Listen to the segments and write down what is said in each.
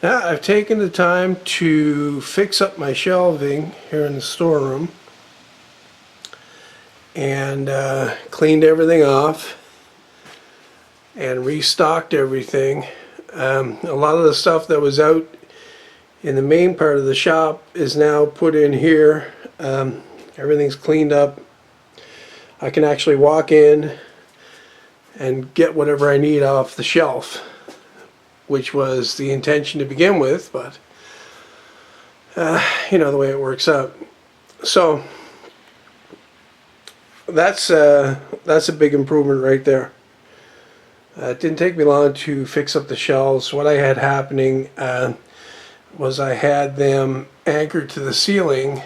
Now I've taken the time to fix up my shelving here in the storeroom and cleaned everything off and restocked everything. A lot of the stuff that was out in the main part of the shop is now put in here. Everything's cleaned up. I can actually walk in and get whatever I need off the shelf, which was the intention to begin with, but you know the way it works out. So that's a big improvement right there. It didn't take me long to fix up the shelves. What I had happening was I had them anchored to the ceiling,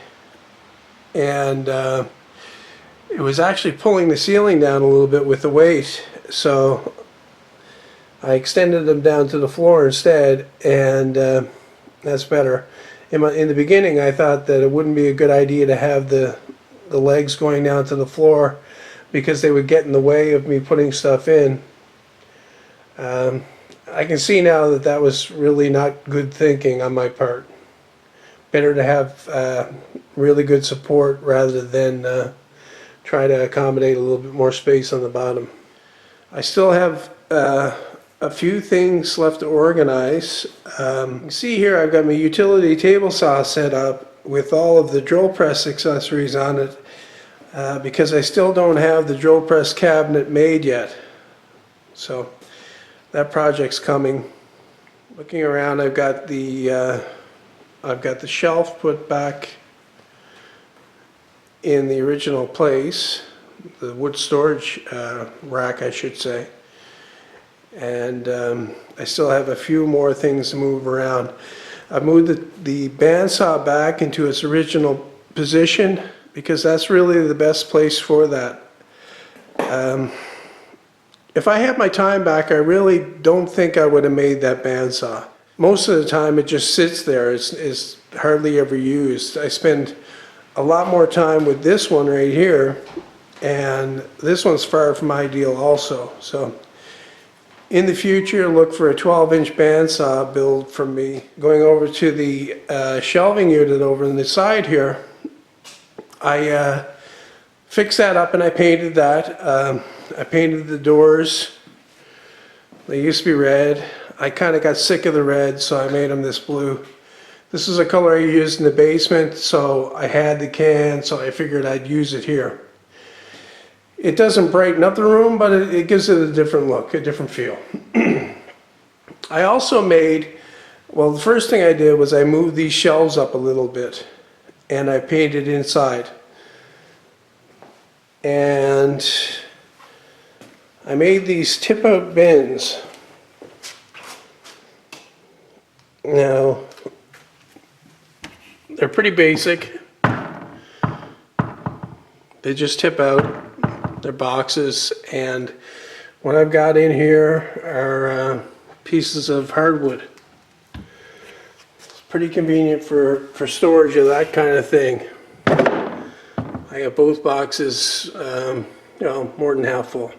and it was actually pulling the ceiling down a little bit with the weight. So I extended them down to the floor instead, and that's better. In the beginning, I thought that it wouldn't be a good idea to have the legs going down to the floor because they would get in the way of me putting stuff in. I can see now that that was really not good thinking on my part. Better to have really good support rather than try to accommodate a little bit more space on the bottom. I still have a few things left to organize. You can see here I've got my utility table saw set up with all of the drill press accessories on it because I still don't have the drill press cabinet made yet. So that project's coming. Looking around, I've got the shelf put back in the original place, the wood storage rack, I should say. And I still have a few more things to move around. I've moved the bandsaw back into its original position because that's really the best place for that. If I had my time back, I really don't think I would have made that bandsaw. Most of the time it just sits there. It's hardly ever used. I spend a lot more time with this one right here, and this one's far from ideal also. So in the future, look for a 12-inch bandsaw build from me. Going over to the shelving unit over on the side here, I fixed that up and I painted that. I painted the doors. They used to be red. I kind of got sick of the red, so I made them this blue. This is a color I used in the basement, so I had the can, so I figured I'd use it here. It doesn't brighten up the room, but it gives it a different look, a different feel. I also made, well, the first thing I did was I moved these shelves up a little bit, and I painted inside. And I made these tip-out bins. Now, they're pretty basic. They just tip out. They're boxes, and what I've got in here are pieces of hardwood. It's pretty convenient for storage of that kind of thing. I got both boxes, you know, more than half full.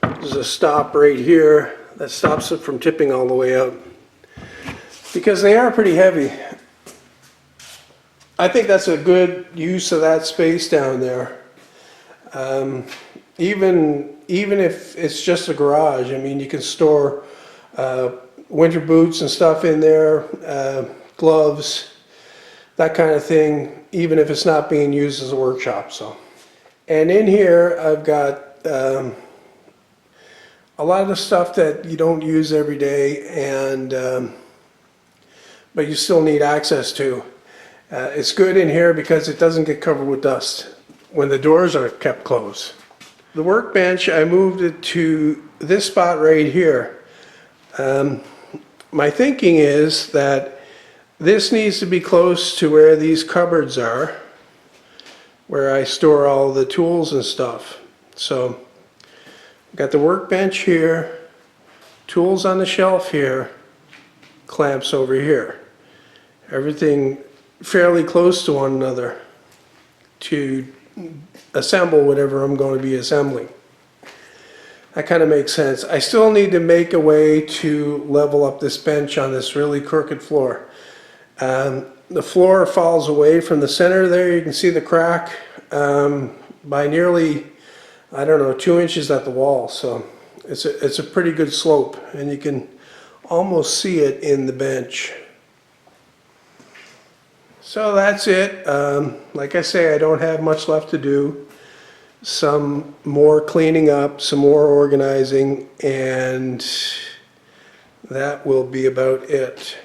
There's a stop right here that stops it from tipping all the way out because they are pretty heavy. I think that's a good use of that space down there. Even if it's just a garage, I mean, you can store winter boots and stuff in there, gloves, that kind of thing, even if it's not being used as a workshop. So, and in here I've got a lot of the stuff that you don't use every day, and but you still need access to. It's good in here because it doesn't get covered with dust when the doors are kept closed. The workbench, I moved it to this spot right here. My thinking is that this needs to be close to where these cupboards are, where I store all the tools and stuff. So I've got the workbench here, tools on the shelf here, clamps over here. Everything fairly close to one another to assemble whatever I'm going to be assembling. that kind of makes sense. I still need to make a way to level up this bench on this really crooked floor. The floor falls away from the center there. You can see the crack by nearly, I don't know, 2 inches at the wall. So it's a pretty good slope, and you can almost see it in the bench. So that's it. Like I say, I don't have much left to do. Some more cleaning up, some more organizing, and that will be about it.